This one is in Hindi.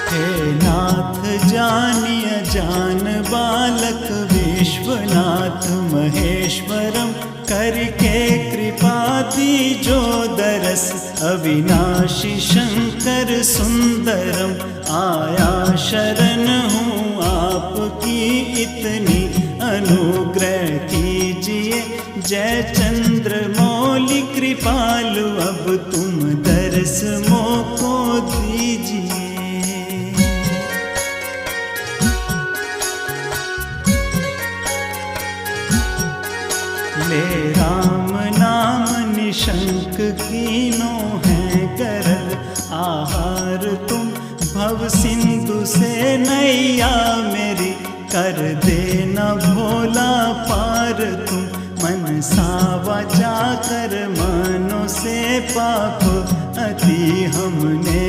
हे नाथ जानिय जान बालक विश्वनाथ महेश्वरम, करके कृपा दीजो दरस अविनाशी शंकर सुंदरम। आया शरण हूँ आपकी इतनी अनुग्रह कीजिए, जय चंद्र मौली कृपालु अब तुम दरस मोको दीजिए। ले राम नाम निशंक कीनो है करल, आहार तुम भव सिंधु से नैया मेरी, कर देना भोला पार तुम। मन सा वाचा कर मनो से पाप अति हमने